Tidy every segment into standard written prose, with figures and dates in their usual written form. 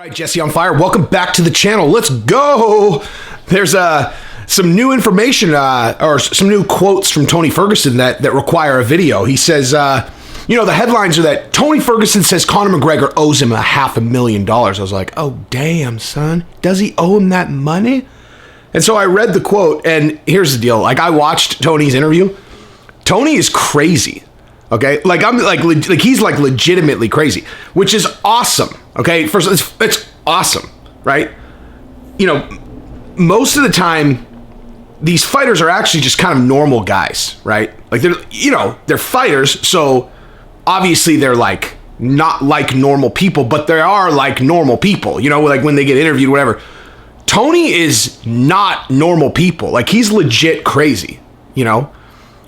All right, Jesse on Fire, welcome back to the channel. Let's go. There's some new information or some new quotes from Tony Ferguson that require a video. He says, the headlines are that Tony Ferguson says Conor McGregor owes him $500,000. I was like, oh, damn, son. Does he owe him that money? And so I read the quote, and here's the deal. Like, I watched Tony's interview. Tony is crazy. Okay, he's legitimately crazy, which is awesome. Okay, first it's awesome, right? Most of the time, these fighters are actually just kind of normal guys, right? Like they're fighters, so obviously they're like not like normal people, but they are like normal people. Like when they get interviewed, whatever. Tony is not normal people. Like he's legit crazy,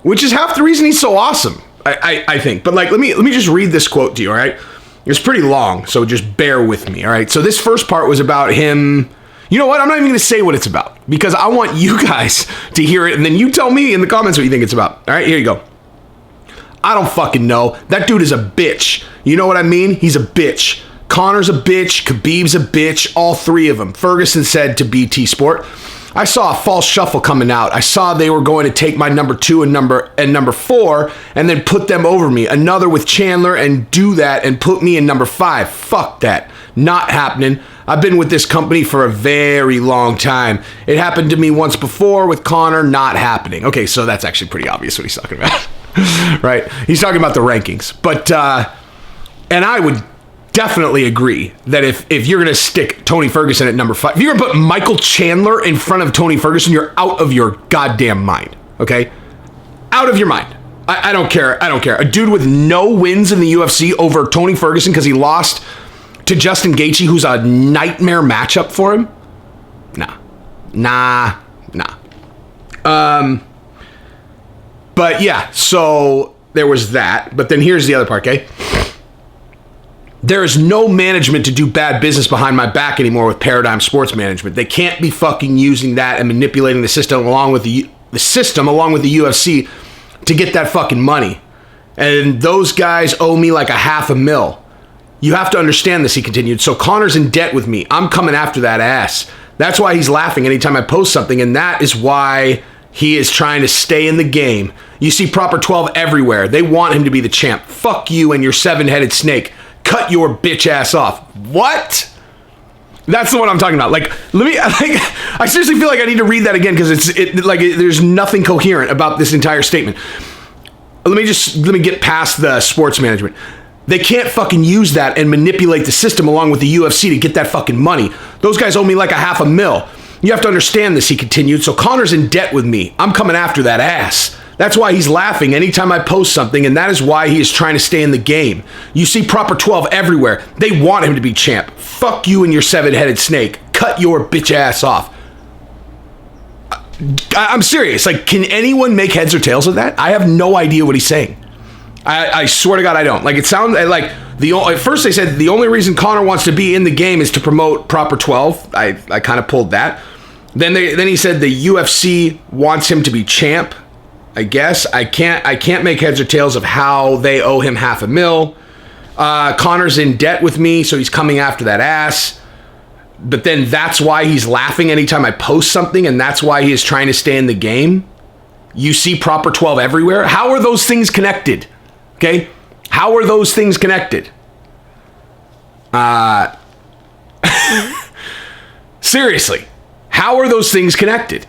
which is half the reason he's so awesome. I think. But let me just read this quote to you, all right? It's pretty long, so just bear with me, all right? So this first part was about him. You know what? I'm not even going to say what it's about because I want you guys to hear it, and then you tell me in the comments what you think it's about. All right, here you go. I don't fucking know. That dude is a bitch. You know what I mean? He's a bitch. Conor's a bitch. Khabib's a bitch. All three of them. Ferguson said to BT Sport, I saw a false shuffle coming out. I saw they were going to take my number 2 and number 4 and then put them over me. Another with Chandler and do that and put me in number 5. Fuck that. Not happening. I've been with this company for a very long time. It happened to me once before with Conor. Not happening. Okay, so that's actually pretty obvious what he's talking about. Right? He's talking about the rankings. But, and I would definitely agree that if you're going to stick Tony Ferguson at number 5, if you're going to put Michael Chandler in front of Tony Ferguson, you're out of your goddamn mind, okay? Out of your mind. I don't care. I don't care. A dude with no wins in the UFC over Tony Ferguson because he lost to Justin Gaethje, who's a nightmare matchup for him? Nah. But yeah, so there was that. But then here's the other part, okay? There is no management to do bad business behind my back anymore with Paradigm Sports Management. They can't be fucking using that and manipulating the system along with the UFC to get that fucking money. And those guys owe me like $500,000. You have to understand this, he continued. So Conor's in debt with me. I'm coming after that ass. That's why he's laughing anytime I post something, and that is why he is trying to stay in the game. You see Proper 12 everywhere. They want him to be the champ. Fuck you and your 7-headed snake. Cut your bitch ass off. What? That's the one I'm talking about. I seriously feel like I need to read that again because there's nothing coherent about this entire statement. Let me get past the sports management. They can't fucking use that and manipulate the system along with the UFC to get that fucking money. Those guys owe me like $500,000. You have to understand this, he continued. So Conor's in debt with me. I'm coming after that ass. That's why he's laughing anytime I post something, and that is why he is trying to stay in the game. You see Proper 12 everywhere. They want him to be champ. Fuck you and your 7-headed snake. Cut your bitch ass off. I'm serious. Can anyone make heads or tails of that? I have no idea what he's saying. I swear to God, I don't. It sounds like at first they said the only reason Conor wants to be in the game is to promote Proper 12. I kind of pulled that. Then he said the UFC wants him to be champ. I guess I can't make heads or tails of how they owe him $500,000. Conor's in debt with me, so he's coming after that ass. But then that's why he's laughing anytime I post something, and that's why he is trying to stay in the game. You see Proper 12 everywhere. How are those things connected? Okay, how are those things connected? Seriously, how are those things connected?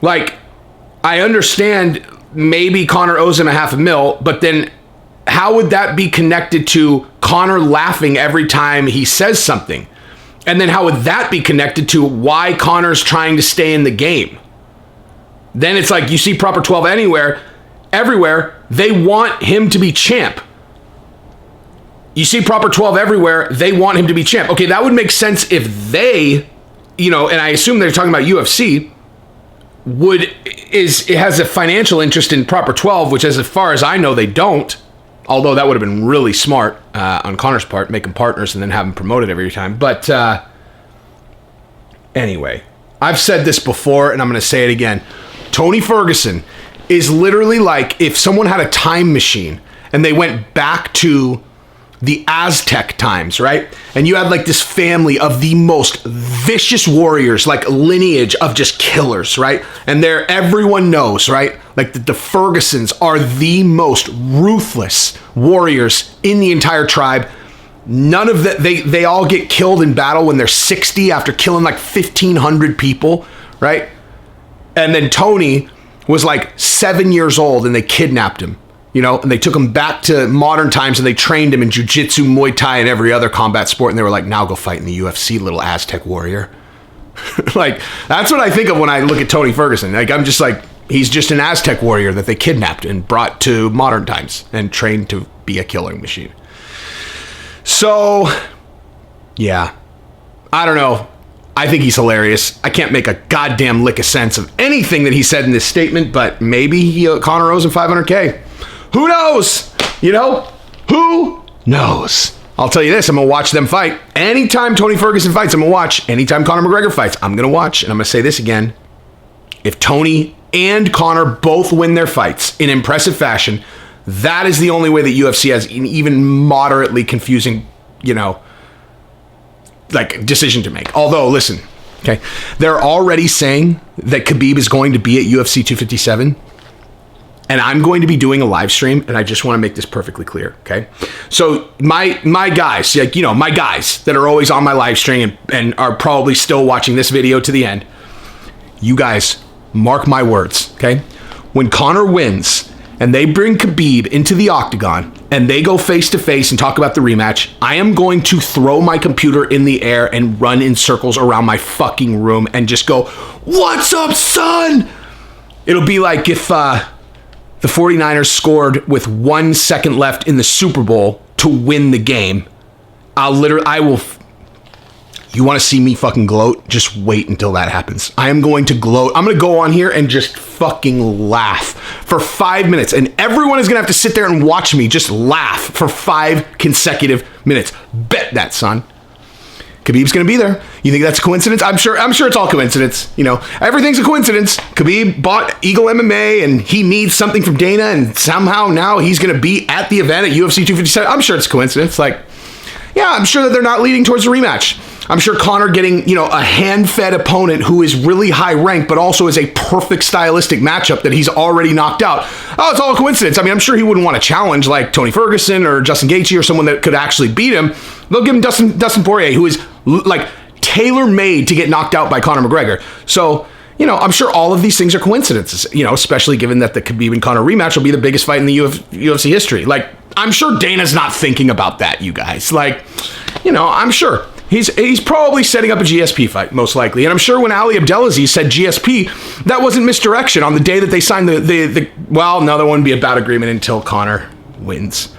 I understand. Maybe Conor owes him $500,000, but then how would that be connected to Conor laughing every time he says something? And then how would that be connected to why Conor's trying to stay in the game? Then it's you see Proper 12 everywhere, they want him to be champ. You see Proper 12 everywhere, they want him to be champ. Okay, that would make sense if they, and I assume they're talking about UFC, it has a financial interest in Proper 12, which as far as I know, they don't. Although that would have been really smart on Conor's part, make them partners and then have them promoted every time. But anyway, I've said this before and I'm going to say it again. Tony Ferguson is literally like if someone had a time machine and they went back to the Aztec times, right? And you had like this family of the most vicious warriors, like lineage of just killers, right? And everyone knows, right? Like the Fergusons are the most ruthless warriors in the entire tribe. None of that, they all get killed in battle when they're 60 after killing like 1,500 people, right? And then Tony was like 7 years old and they kidnapped him. And they took him back to modern times and they trained him in jiu-jitsu, Muay Thai, and every other combat sport. And they were like, now go fight in the UFC, little Aztec warrior. Like, that's what I think of when I look at Tony Ferguson. Like, I'm just like, he's just an Aztec warrior that they kidnapped and brought to modern times and trained to be a killing machine. So, yeah, I don't know. I think he's hilarious. I can't make a goddamn lick of sense of anything that he said in this statement, but maybe Conor owes him $500K. Who knows? Who knows? I'll tell you this, I'm going to watch them fight. Anytime Tony Ferguson fights, I'm going to watch. Anytime Conor McGregor fights, I'm going to watch. And I'm going to say this again. If Tony and Conor both win their fights in impressive fashion, that is the only way that UFC has an even moderately confusing, like decision to make. Although, listen, okay, they're already saying that Khabib is going to be at UFC 257. And I'm going to be doing a live stream, and I just want to make this perfectly clear, okay? So my guys, my guys that are always on my live stream and are probably still watching this video to the end, you guys, mark my words, okay? When Conor wins and they bring Khabib into the octagon and they go face-to-face and talk about the rematch, I am going to throw my computer in the air and run in circles around my fucking room and just go, "What's up, son?" It'll be like if the 49ers scored with 1 second left in the Super Bowl to win the game. You want to see me fucking gloat? Just wait until that happens. I am going to gloat. I'm going to go on here and just fucking laugh for 5 minutes. And everyone is going to have to sit there and watch me just laugh for 5 consecutive minutes. Bet that, son. Khabib's going to be there. You think that's a coincidence? I'm sure it's all coincidence. Everything's a coincidence. Khabib bought Eagle MMA and he needs something from Dana, and somehow now he's going to be at the event at UFC 257. I'm sure it's a coincidence. Like, yeah, I'm sure that they're not leading towards a rematch. I'm sure Conor getting, a hand-fed opponent who is really high ranked, but also is a perfect stylistic matchup that he's already knocked out. Oh, it's all a coincidence. I mean, I'm sure he wouldn't want to challenge like Tony Ferguson or Justin Gaethje or someone that could actually beat him. They'll give him Dustin Poirier, who is like tailor-made to get knocked out by Conor McGregor. So, I'm sure all of these things are coincidences, especially given that the Khabib and Conor rematch will be the biggest fight in the UFC history. Like, I'm sure Dana's not thinking about that, you guys. Like, I'm sure. He's probably setting up a GSP fight, most likely. And I'm sure when Ali Abdelaziz said GSP, that wasn't misdirection on the day that they signed well, no, there wouldn't be a bout agreement until Conor wins.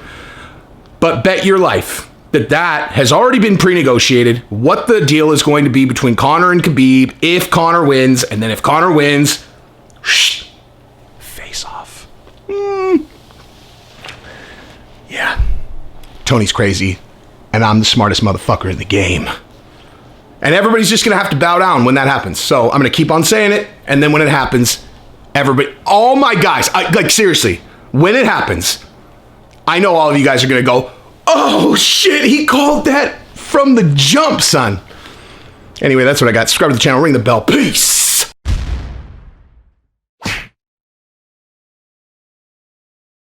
But bet your life that has already been pre-negotiated, what the deal is going to be between Conor and Khabib if Conor wins, and then if Conor wins, face off. Yeah. Tony's crazy. And I'm the smartest motherfucker in the game. And everybody's just going to have to bow down when that happens. So I'm going to keep on saying it. And then when it happens, all my guys, seriously, when it happens, I know all of you guys are going to go, "Oh shit, he called that from the jump, son." Anyway, that's what I got. Subscribe to the channel, ring the bell. Peace.